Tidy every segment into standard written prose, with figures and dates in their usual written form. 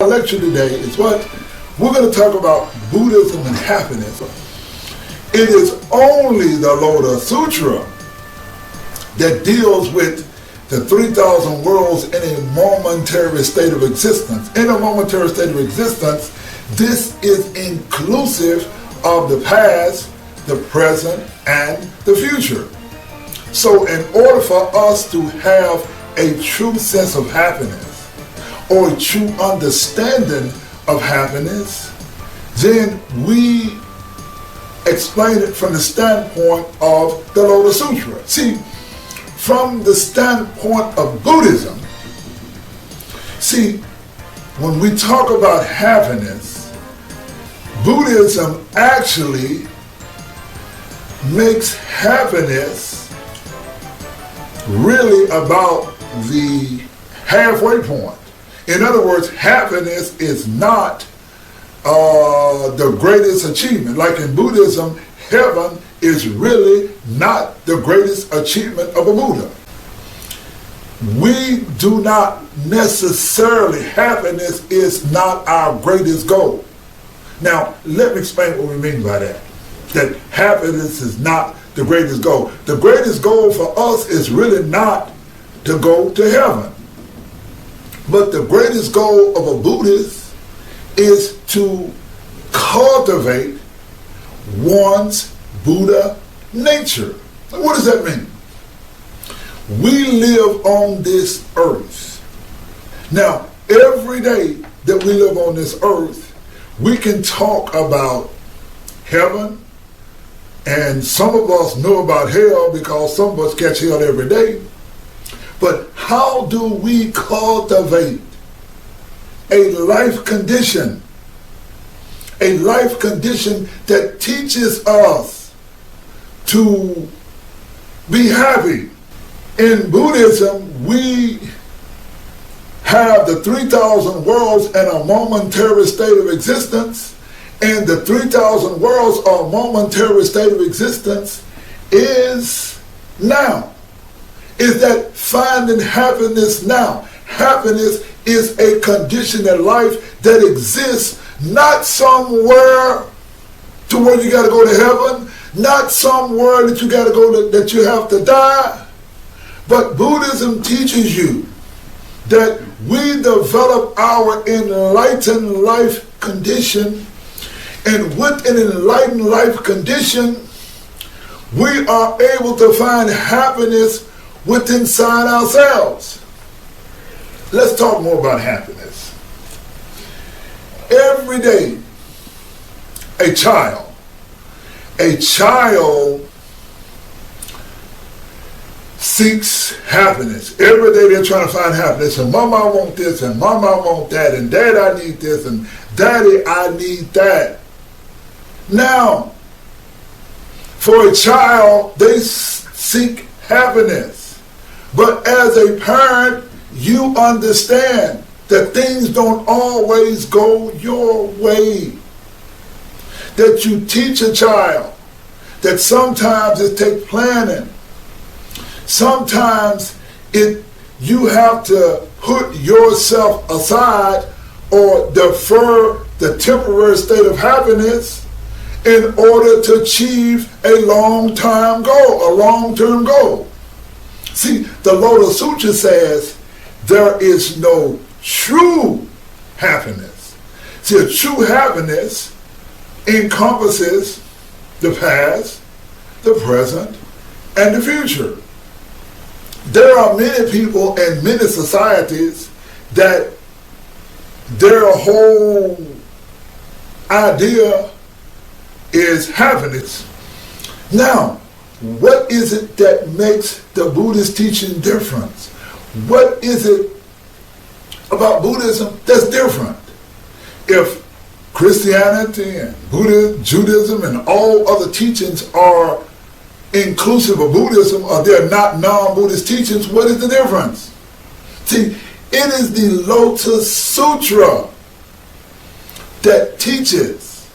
Our lecture today is what? We're going to talk about Buddhism and happiness. It is only the Lotus Sutra that deals with the 3,000 worlds in a momentary state of existence. In a momentary state of existence, this is inclusive of the past, the present, and the future. So in order for us to have a true sense of happiness, or a true understanding of happiness, then we explain it from the standpoint of the Lotus Sutra. See, from the standpoint of Buddhism, see, when we talk about happiness, Buddhism actually makes happiness really about the halfway point. In other words, happiness is not the greatest achievement. Like in Buddhism, heaven is really not the greatest achievement of a Buddha. We do not necessarily, happiness is not our greatest goal. Now, let me explain what we mean by that. That happiness is not the greatest goal. The greatest goal for us is really not to go to heaven. But the greatest goal of a Buddhist is to cultivate one's Buddha nature. What does that mean? We live on this earth. Now, every day that we live on this earth, we can talk about heaven, and some of us know about hell because some of us catch hell every day. But how do we cultivate a life condition? A life condition that teaches us to be happy. In Buddhism, we have the 3,000 worlds in a momentary state of existence, and the 3,000 worlds or momentary state of existence is now. Is that finding happiness now. Happiness is a condition in life that exists not somewhere to where you got to go to heaven, not somewhere that you got to go that you have to die. But Buddhism teaches you that we develop our enlightened life condition, and with an enlightened life condition, we are able to find happiness within inside ourselves. Let's talk more about happiness. Every day, a child seeks happiness. Every day they're trying to find happiness. And Mama, I want this, and Mama, I want that, and Dad, I need this, and Daddy, I need that. Now, for a child, they seek happiness. But as a parent, you understand that things don't always go your way. That you teach a child that sometimes it takes planning. Sometimes you have to put yourself aside or defer the temporary state of happiness in order to achieve a long-term goal. See, the Lotus Sutra says there is no true happiness. See, a true happiness encompasses the past, the present, and the future. There are many people in many societies that their whole idea is happiness. Now, what is it that makes the Buddhist teaching different? What is it about Buddhism that's different? If Christianity and Buddhism, Judaism, and all other teachings are inclusive of Buddhism, or they're not non-Buddhist teachings, what is the difference? See, it is the Lotus Sutra that teaches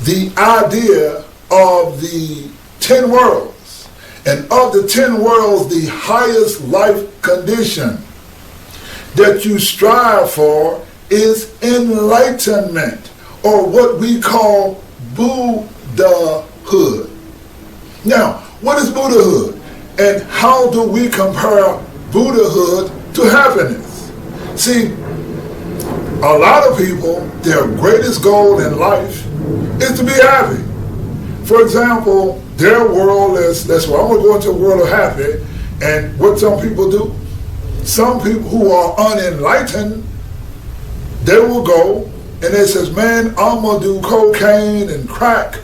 the idea of the 10 worlds. And of the 10 worlds, the highest life condition that you strive for is enlightenment, or what we call Buddhahood. Now, what is Buddhahood? And how do we compare Buddhahood to happiness? See, a lot of people, their greatest goal in life is to be happy. For example, their world is, that's why I'm going to go into a world of happy, and what some people do, some people who are unenlightened, they will go and they says, man, I'm going to do cocaine and crack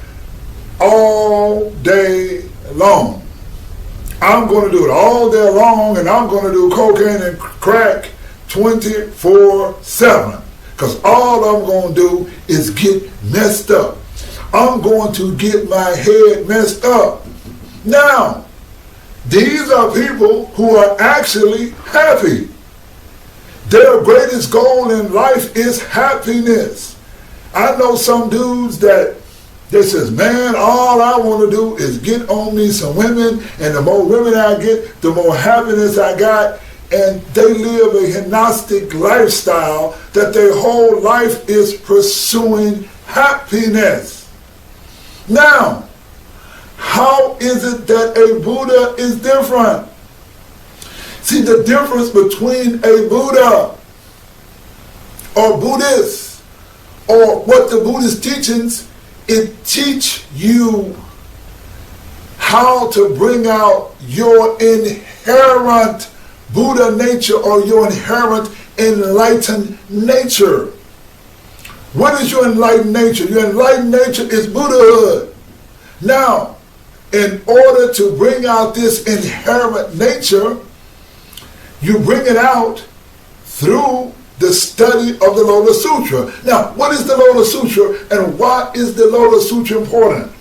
all day long. I'm going to do it all day long, and I'm going to do cocaine and crack 24/7. Because all I'm going to do is get messed up. I'm going to get my head messed up. Now, these are people who are actually happy. Their greatest goal in life is happiness. I know some dudes that they says, man, all I want to do is get on me some women, and the more women I get, the more happiness I got. And they live a hedonistic lifestyle that their whole life is pursuing happiness. Now, how is it that a Buddha is different? See, the difference between a Buddha or Buddhist or what the Buddhist teachings, it teach you how to bring out your inherent Buddha nature or your inherent enlightened nature. What is your enlightened nature? Your enlightened nature is Buddhahood. Now, in order to bring out this inherent nature, you bring it out through the study of the Lotus Sutra. Now, what is the Lotus Sutra, and why is the Lotus Sutra important?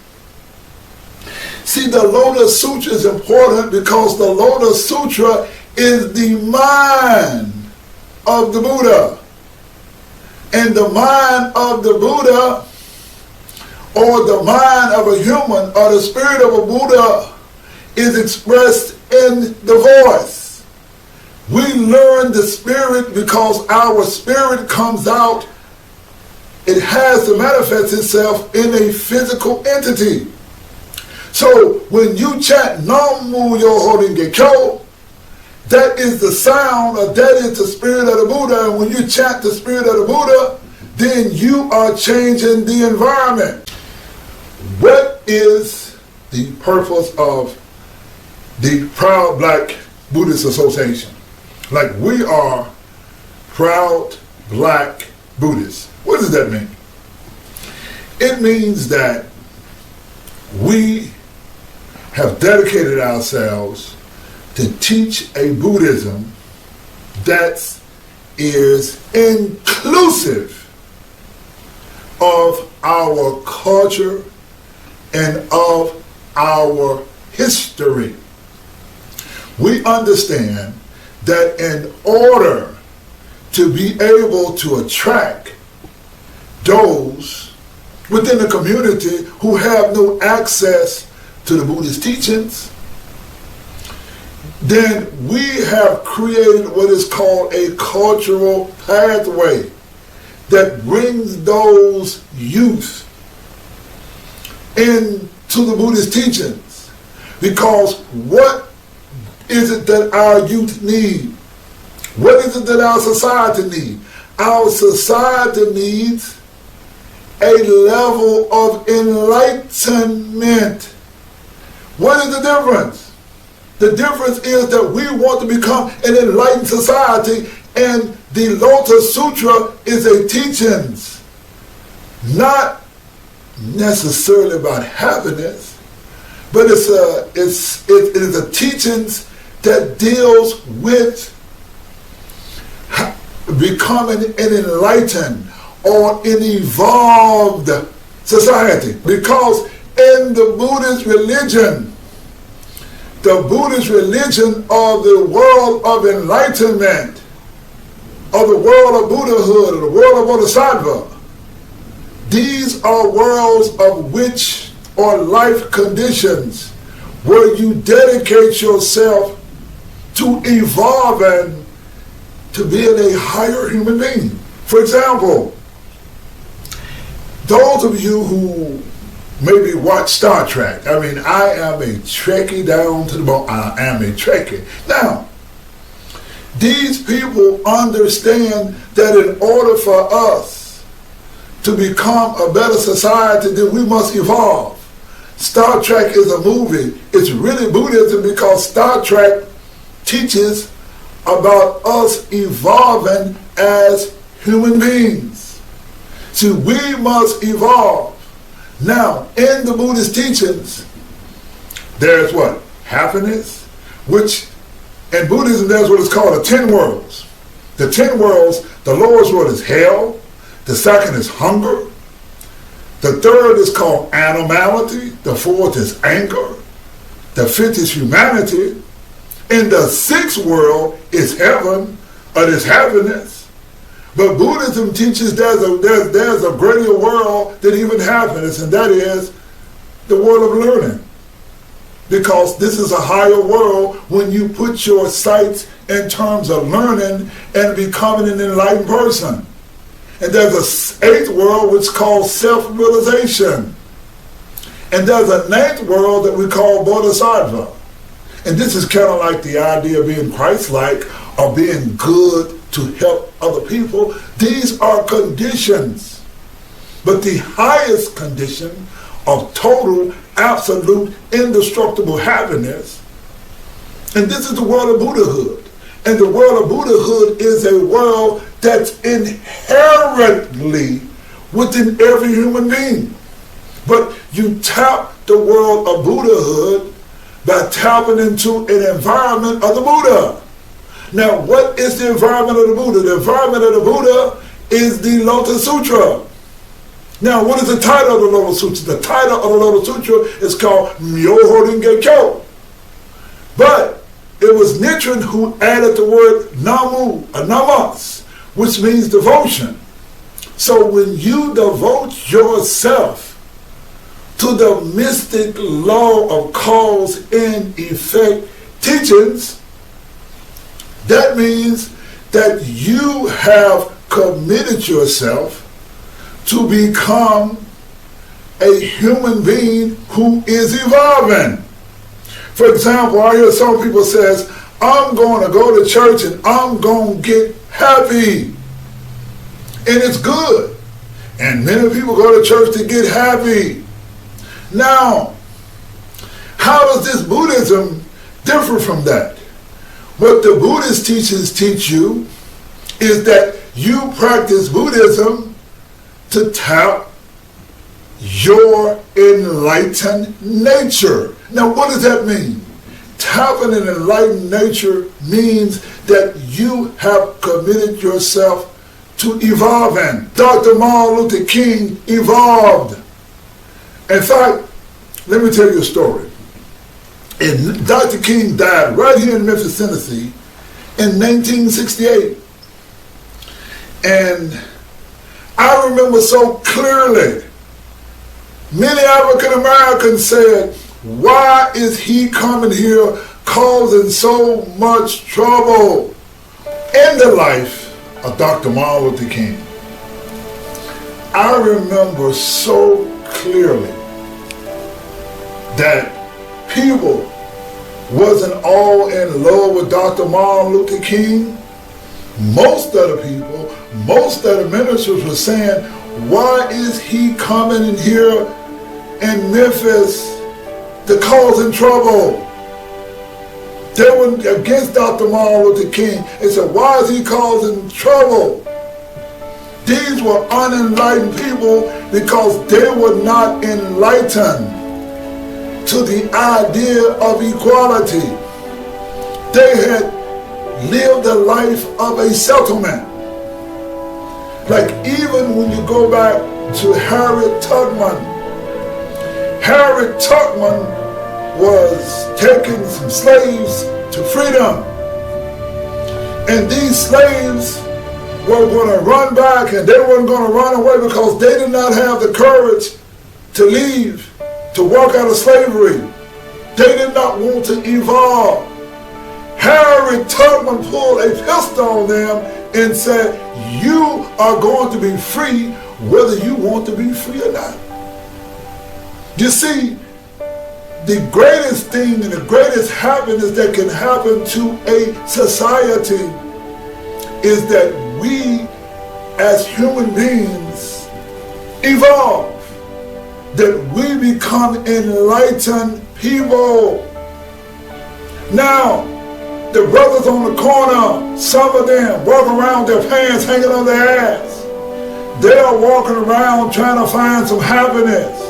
See, the Lotus Sutra is important because the Lotus Sutra is the mind of the Buddha. And the mind of the Buddha, or the mind of a human, or the spirit of a Buddha, is expressed in the voice. We learn the spirit because our spirit comes out. It has to manifest itself in a physical entity. So when you chant Nam Mu Yo Horin Gekyo, that is the sound, or that is the spirit of the Buddha. And when you chant the spirit of the Buddha, then you are changing the environment. What is the purpose of the Proud Black Buddhist Association? Like, we are Proud Black Buddhists. What does that mean? It means that we have dedicated ourselves to teach a Buddhism that is inclusive of our culture and of our history. We understand that in order to be able to attract those within the community who have no access to the Buddhist teachings, then we have created what is called a cultural pathway that brings those youth into the Buddhist teachings. Because what is it that our youth need? What is it that our society needs? Our society needs a level of enlightenment. What is the difference? The difference is that we want to become an enlightened society, and the Lotus Sutra is a teachings, not necessarily about happiness, but it is a teachings that deals with becoming an enlightened or an evolved society. Because in the Buddhist religion of the world of enlightenment, of the world of Buddhahood, of the world of Bodhisattva, these are worlds of which are life conditions where you dedicate yourself to evolving to being a higher human being. For example, those of you who maybe watch Star Trek, I mean, I am a Trekkie down to the bone. I am a Trekkie. Now, these people understand that in order for us to become a better society, then we must evolve. Star Trek is a movie. It's really Buddhism because Star Trek teaches about us evolving as human beings. See, we must evolve. Now, in the Buddhist teachings, there's what? Happiness, which in Buddhism, there's what is called the 10 worlds. The 10 worlds, the lowest world is hell, the second is hunger, the third is called animality, the fourth is anger, the fifth is humanity, and the sixth world is heaven, or is happiness. But Buddhism teaches there's a greater world than even happiness, and that is the world of learning. Because this is a higher world when you put your sights in terms of learning and becoming an enlightened person. And there's an eighth world which is called self-realization. And there's a ninth world that we call bodhisattva. And this is kind of like the idea of being Christ-like or being good to help other people. These are conditions. But the highest condition of total, absolute, indestructible happiness, and this is the world of Buddhahood. And the world of Buddhahood is a world that's inherently within every human being. But you tap the world of Buddhahood by tapping into an environment of the Buddha. Now, what is the environment of the Buddha? The environment of the Buddha is the Lotus Sutra. Now, what is the title of the Lotus Sutra? The title of the Lotus Sutra is called Myoho Renge Kyo. But it was Nichiren who added the word Namu, Namas, which means devotion. So when you devote yourself to the mystic law of cause and effect teachings, that means that you have committed yourself to become a human being who is evolving. For example, I hear some people says, I'm going to go to church and I'm going to get happy. And it's good. And many people go to church to get happy. Now, how does this Buddhism differ from that? What the Buddhist teachings teach you is that you practice Buddhism to tap your enlightened nature. Now, what does that mean? Tapping an enlightened nature means that you have committed yourself to evolving. Dr. Martin Luther King evolved. In fact, let me tell you a story. And Dr. King died right here in Memphis, Tennessee in 1968. And I remember so clearly, many African Americans said, why is he coming here causing so much trouble in the life of Dr. Martin Luther King? I remember so clearly that people wasn't all in love with Dr. Martin Luther King. Most of the people, most of the ministers were saying, why is he coming in here in Memphis to causing trouble? They were against Dr. Martin Luther King. They said, why is he causing trouble? These were unenlightened people because they were not enlightened to the idea of equality. They had lived a life of a settlement. Like even when you go back to Harriet Tubman, Harriet Tubman was taking some slaves to freedom. And these slaves were going to run back and they weren't going to run away because they did not have the courage to leave, to walk out of slavery. They did not want to evolve. Harry Tubman pulled a pistol on them and said, you are going to be free whether you want to be free or not. You see, the greatest thing and the greatest happiness that can happen to a society is that we as human beings evolve, that we become enlightened people. Now, the brothers on the corner, some of them walk around with their pants hanging on their ass. They are walking around trying to find some happiness.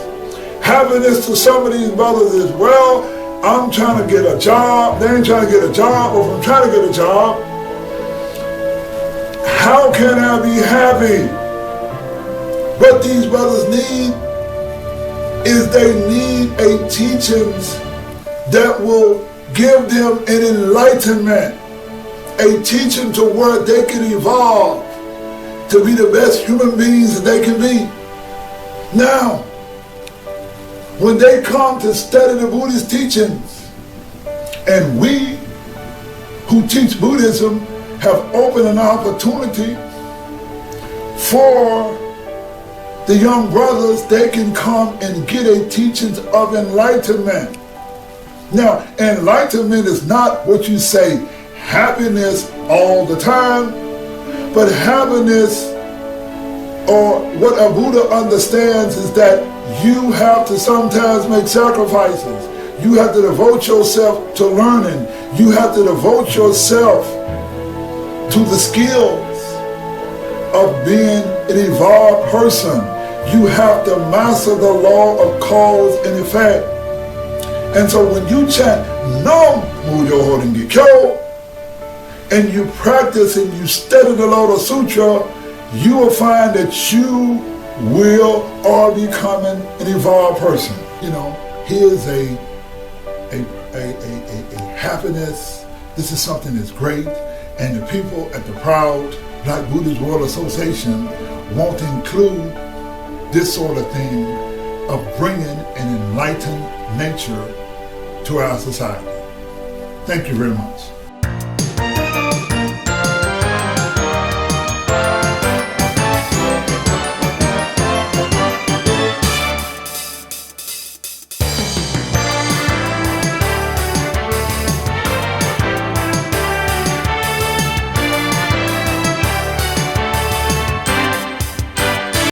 Happiness to some of these brothers is, well, I'm trying to get a job. They ain't trying to get a job, or if I'm trying to get a job, how can I be happy? What these brothers need is they need a teachings that will give them an enlightenment, a teaching to where they can evolve to be the best human beings that they can be. Now, when they come to study the Buddhist teachings, and we who teach Buddhism have opened an opportunity for the young brothers, they can come and get a teachings of enlightenment. Now, enlightenment is not what you say, happiness all the time, but happiness, or what a Buddha understands, is that you have to sometimes make sacrifices. You have to devote yourself to learning. You have to devote yourself to the skills of being an evolved person. You have to master the law of cause and effect. And so when you chant Nam Muryo Hoden Gekyo, and you practice and you study the Lotus Sutra, you will find that you will are becoming an evolved person. You know, here's a happiness. This is something that's great, and the people at the proud Black Buddhist World Association want to include this sort of thing of bringing an enlightened nature to our society. Thank you very much.